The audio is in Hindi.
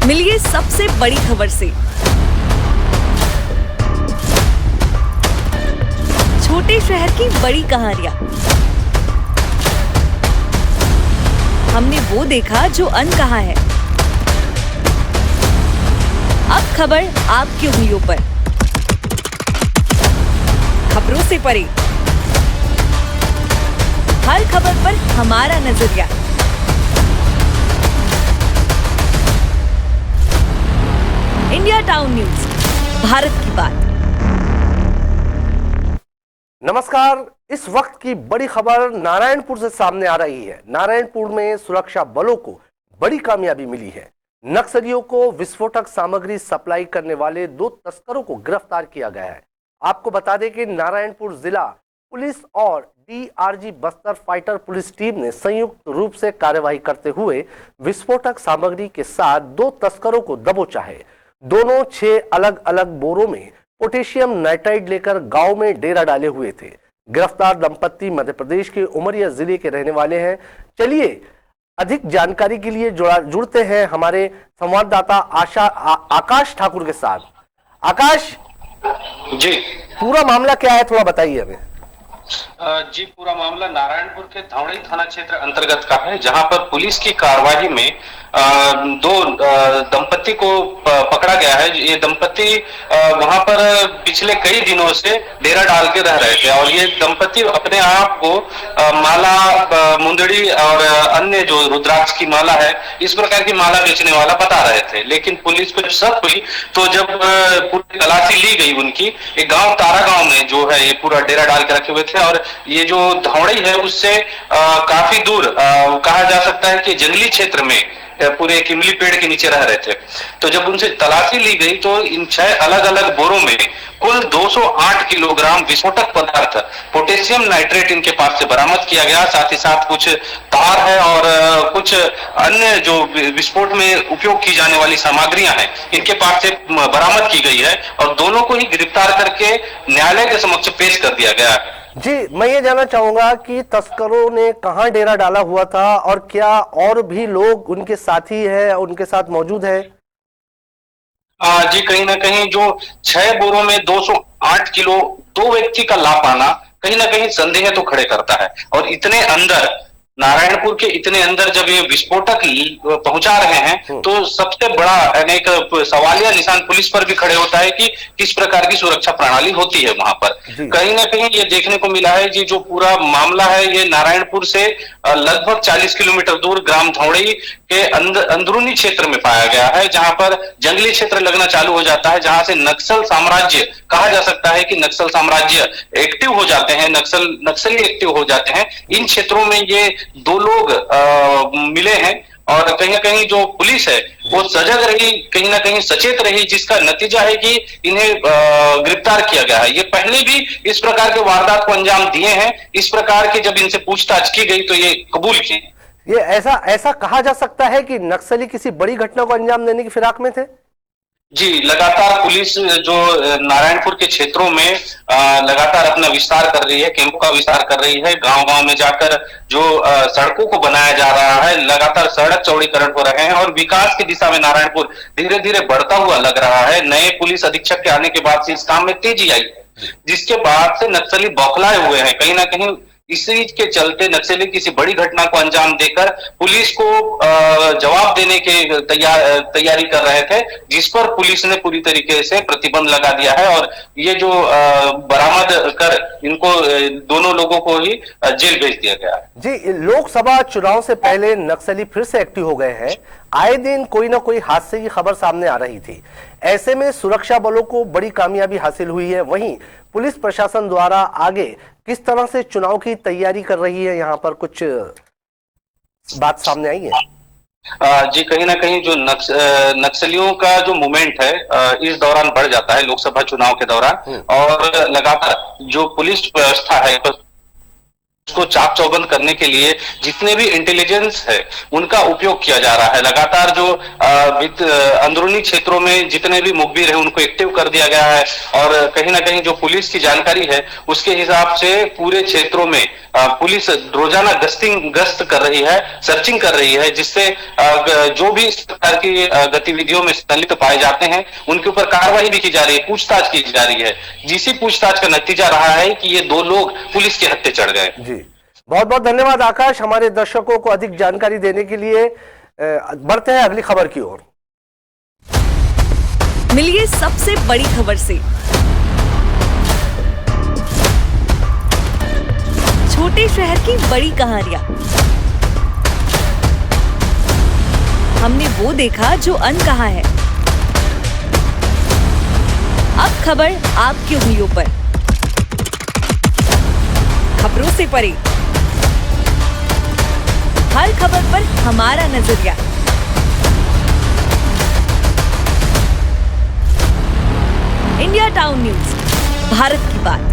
मिलिए सबसे बड़ी खबर से। छोटे शहर की बड़ी कहानियां। हमने वो देखा जो अनकहा है। अब खबर आपकी उंगलियों पर। खबरों से परे, हर खबर पर हमारा नजरिया। इंडिया टाउन न्यूज, भारत की बात। नमस्कार। इस वक्त की बड़ी खबर नारायणपुर से सामने आ रही है। नारायणपुर में सुरक्षा बलों को बड़ी कामयाबी मिली है। नक्सलियों को विस्फोटक सामग्री सप्लाई करने वाले 2 तस्करों को गिरफ्तार किया गया है। आपको बता दें कि नारायणपुर जिला पुलिस और DRG Bastar fighter police team ने संयुक्त रूप से कार्यवाही करते हुए विस्फोटक सामग्री के साथ 2 तस्करों को दबोचा है। दोनों 6 अलग अलग बोरों में पोटेशियम नाइट्राइड लेकर गांव में डेरा डाले हुए थे। गिरफ्तार दंपत्ति मध्य प्रदेश के उमरिया जिले के रहने वाले हैं। चलिए अधिक जानकारी के लिए जुड़ते हैं हमारे संवाददाता आकाश ठाकुर के साथ। आकाश जी, पूरा मामला क्या है, थोड़ा बताइए हमें। जी, पूरा मामला नारायणपुर के धौड़ी थाना क्षेत्र अंतर्गत का है, जहां पर पुलिस की कार्रवाई में 2 दंपत्ति को पकड़ा गया है। ये दंपत्ति वहां पर पिछले कई दिनों से डेरा डाल के रह रहे थे और ये दंपत्ति अपने आप को माला, मुंदड़ी और अन्य जो रुद्राक्ष की माला है, इस प्रकार की माला बेचने वाला बता रहे थे। लेकिन पुलिस को शक हुई तो जब पूरी तलाशी ली गई उनकी, एक गांव तारा गांव में जो है ये पूरा डेरा डाल के रखे हुए थे और ये जो धौड़ी है उससे काफी दूर कहा जा सकता है कि जंगली क्षेत्र में पूरे एक इमली पेड़ के नीचे रह रहे थे। तो जब उनसे तलाशी ली गई तो इन 6 अलग अलग बोरों में कुल 208 किलोग्राम विस्फोटक पदार्थ पोटेशियम नाइट्रेट इनके पास से बरामद किया गया। साथ ही साथ कुछ तार है और कुछ अन्य जो विस्फोट में उपयोग की जाने वाली सामग्रियां हैं, इनके पास से बरामद की गई है और दोनों को ही गिरफ्तार करके न्यायालय के समक्ष पेश कर दिया गया है। जी, मैं ये जानना चाहूंगा कि तस्करों ने कहां डेरा डाला हुआ था और क्या और भी लोग उनके साथी है, उनके साथ मौजूद है? जी, कहीं ना कहीं जो 6 बोरों में 208 किलो 2 व्यक्ति का ला पाना कहीं ना कहीं संदेह तो खड़े करता है। और इतने अंदर, नारायणपुर के इतने अंदर जब ये विस्फोटक पहुंचा रहे हैं तो सबसे बड़ा एक सवालिया निशान पुलिस पर भी खड़े होता है कि किस प्रकार की सुरक्षा प्रणाली होती है वहां पर। कहीं ना कहीं ये देखने को मिला है कि जो पूरा मामला है ये नारायणपुर से लगभग 40 किलोमीटर दूर ग्राम धौड़ी के अंदरूनी क्षेत्र में पाया गया है, जहां पर जंगली क्षेत्र लगना चालू हो जाता है, जहां से नक्सल साम्राज्य कहा जा सकता है कि नक्सल साम्राज्य एक्टिव हो जाते हैं, नक्सली एक्टिव हो जाते हैं। इन क्षेत्रों में ये 2 लोग मिले हैं और कहीं ना कहीं जो पुलिस है वो सजग रही, कहीं ना कहीं सचेत रही, जिसका नतीजा है कि इन्हें गिरफ्तार किया गया है। ये पहले भी इस प्रकार के वारदात को अंजाम दिए हैं। इस प्रकार की जब इनसे पूछताछ की गई तो ये कबूल किए। ये ऐसा कहा जा सकता है कि नक्सली किसी बड़ी घटना को अंजाम देने की फिराक में थे? जी, लगातार पुलिस जो नारायणपुर के क्षेत्रों में लगातार अपना विस्तार कर रही है, कैंपों का विस्तार कर रही है। गांव-गांव में जाकर जो सड़कों को बनाया जा रहा है, लगातार सड़क चौड़ीकरण हो रहे हैं और विकास की दिशा में नारायणपुर धीरे-धीरे बढ़ता हुआ लग रहा है। नए पुलिस अधीक्षक के आने के बाद से इस काम में तेजी आई, जिसके बाद से नक्सली बौखलाए हुए हैं। कहीं ना कहीं इसी के चलते नक्सली किसी बड़ी घटना को अंजाम देकर पुलिस को जवाब देने के तैयारी कर रहे थे, जिस पर पुलिस ने पूरी तरीके से प्रतिबंध लगा दिया है और ये जो बरामद कर इनको दोनों लोगों को ही जेल भेज दिया गया है। जी, लोकसभा चुनाव से पहले नक्सली फिर से एक्टिव हो गए हैं। आए दिन कोई ना कोई हादसे की खबर सामने आ रही थी। ऐसे में सुरक्षा बलों को बड़ी कामयाबी हासिल हुई है। वहीं पुलिस प्रशासन द्वारा आगे किस तरह से चुनाव की तैयारी कर रही है, यहाँ पर कुछ बात सामने आई है? जी, कहीं ना कहीं जो नक्सलियों का जो मूवमेंट है इस दौरान बढ़ जाता है, लोकसभा चुनाव के दौरान। और लगातार जो पुलिस व्यवस्था है उसको चाक चौबंद करने के लिए जितने भी इंटेलिजेंस है उनका उपयोग किया जा रहा है। लगातार जो अंदरूनी क्षेत्रों में जितने भी मुखबिर है उनको एक्टिव कर दिया गया है और कहीं ना कहीं जो पुलिस की जानकारी है उसके हिसाब से पूरे क्षेत्रों में पुलिस रोजाना गश्त कर रही है, सर्चिंग कर रही है, जिससे जो भी इस प्रकार की गतिविधियों में संलिप्त पाए जाते हैं उनके ऊपर कार्रवाई भी की जा रही है, पूछताछ की जा रही है। जिसी पूछताछ का नतीजा रहा है कि ये 2 लोग पुलिस के हत्थे चढ़ गए। जी बहुत बहुत धन्यवाद आकाश, हमारे दर्शकों को अधिक जानकारी देने के लिए। बढ़ते हैं अगली खबर की ओर। मिलिए सबसे बड़ी खबर से। छोटे शहर की बड़ी कहानियां। हमने वो देखा जो अनकहा है। अब खबर आपकी उंगलियों पर। खबरों से परे, हर खबर पर हमारा नजरिया। इंडिया टाउन न्यूज, भारत की बात।